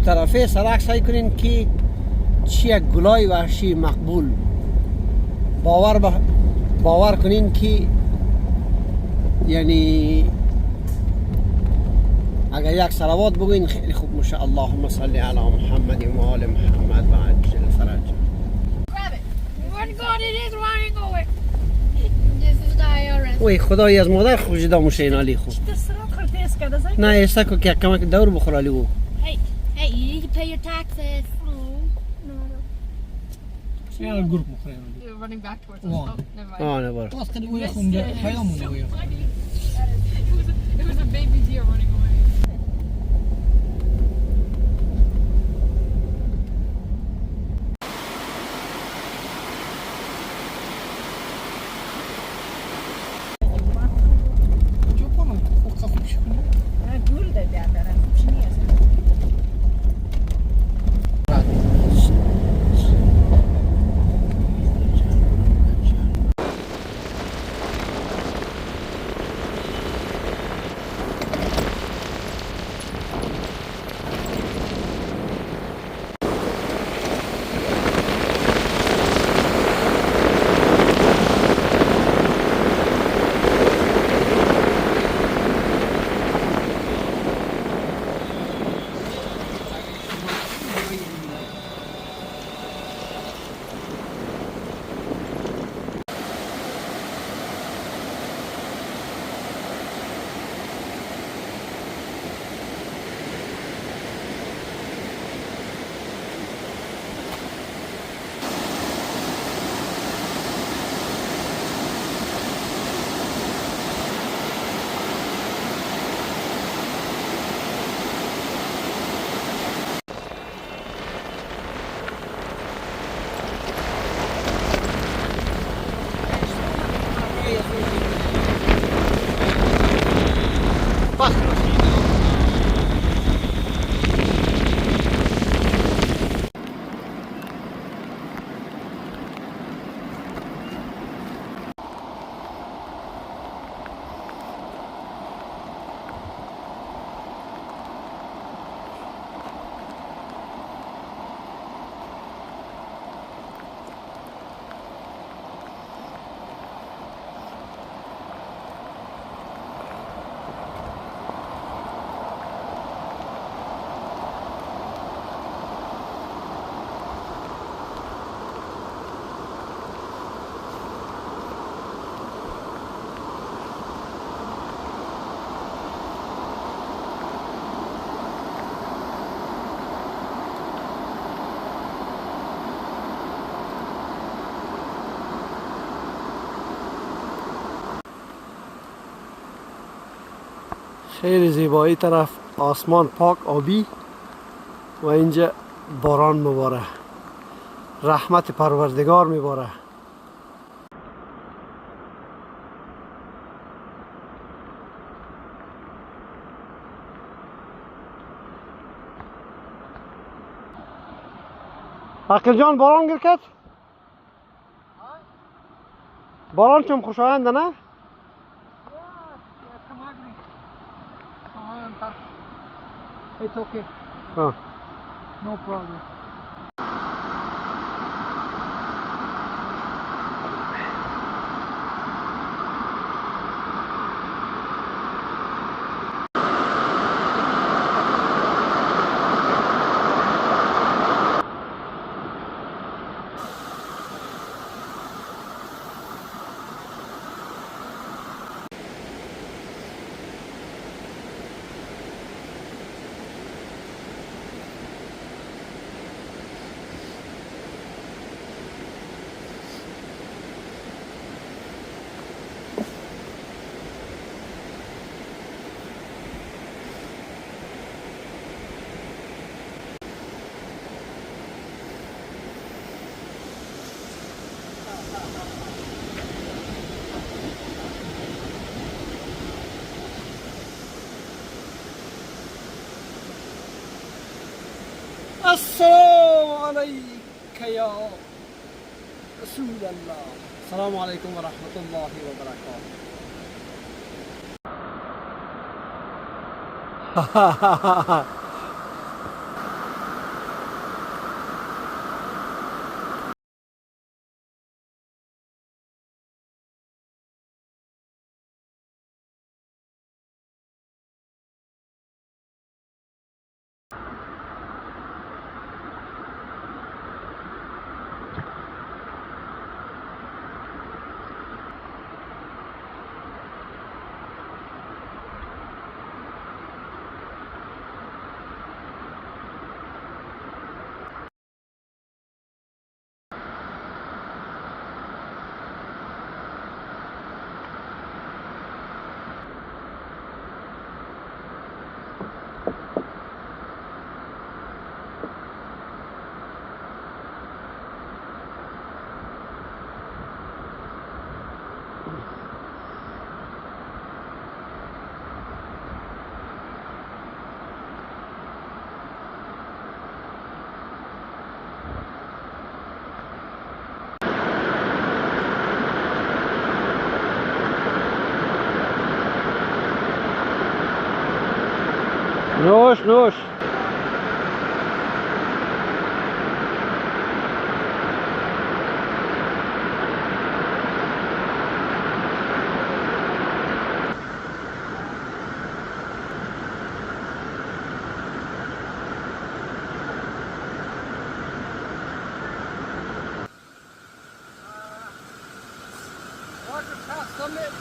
طرفه سرک سعی کنین که چی یک گلای وحشی مقبول باور کنین که یعنی اگر یک صلوات بگوین خیلی خوب میشه. اللهم صل علی محمد و آل محمد و عجل فرج. وای خدای از مادر خوشیده موشه این علی خوب. نه ایستا که کمک دور بخور علی او. Hey, you need to pay your taxes. Yeah, group مخرج. You're running back towards us. Wow. Oh, never mind. نه بار. باز خیلی وی خونده پیامونه وی. It was a baby deer running away. جو کنم خوب خوب شکنه. گول ده بیادرم چی نیست. خیلی زیبایی طرف آسمان پاک آبی و اینجا باران میباره، رحمت پروردگار میباره. عقل جان باران گیر کرد؟ باران چون خوشاینده نه؟ It's okay. ها. No problem. السلام عليك يا رسول الله. السلام عليكم ورحمة الله وبركاته. نوش نوش Roger, past Summit.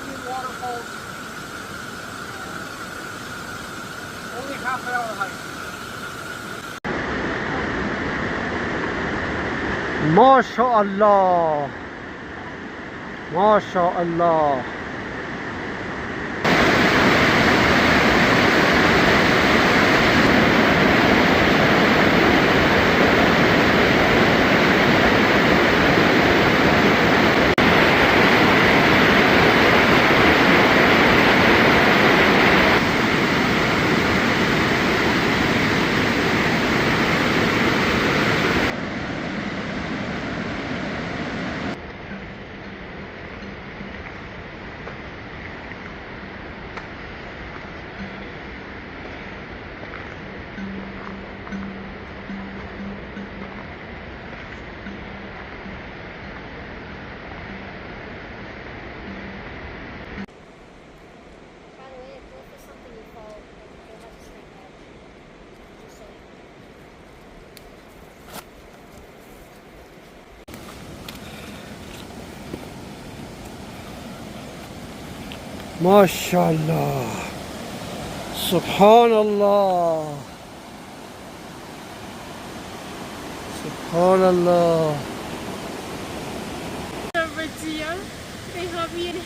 Union Waterfalls. Only half an hour hike. ما شاء الله ما شاء الله By the way, if Wolf is something you fall, you'll have to snake edge. Just saying. ما شاء الله سبحان الله سبحان الله Over to you. They help me in.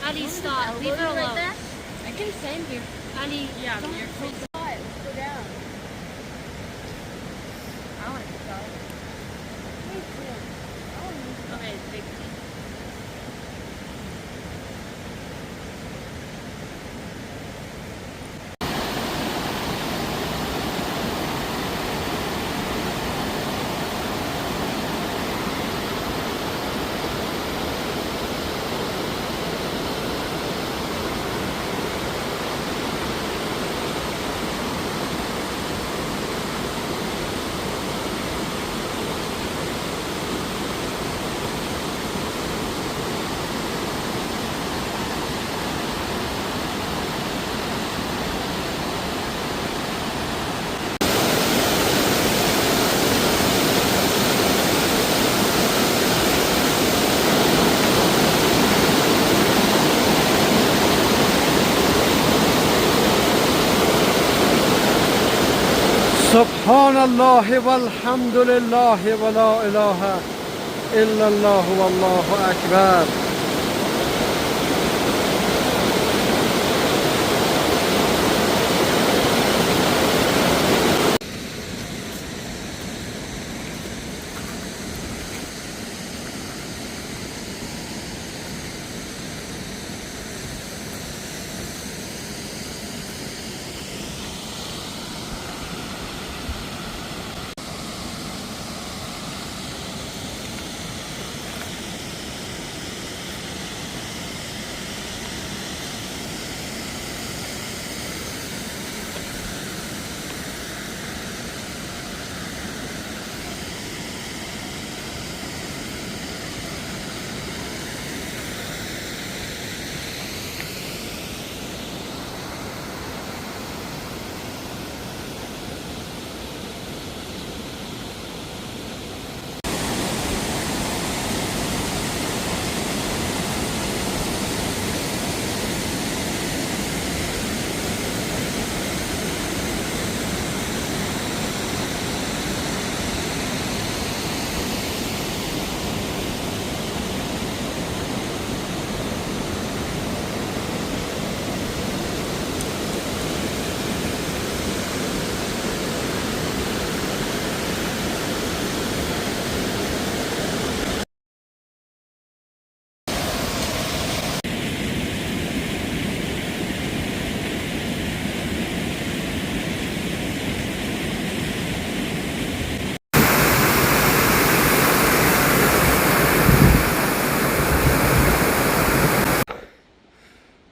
Ali, stop. Leave her alone. I can send you. Ali, yeah, but you're free. Go down. I want to go. Okay, big. سبحان الله والحمد لله ولا إله إلا الله والله أكبر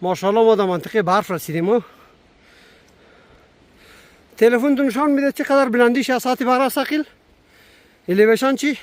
ماشاءالله ما در منطقه برف رسیدیم. تلفن تو نشان میده چقدر بلندیش از سطح بحر است. الیویشن چی؟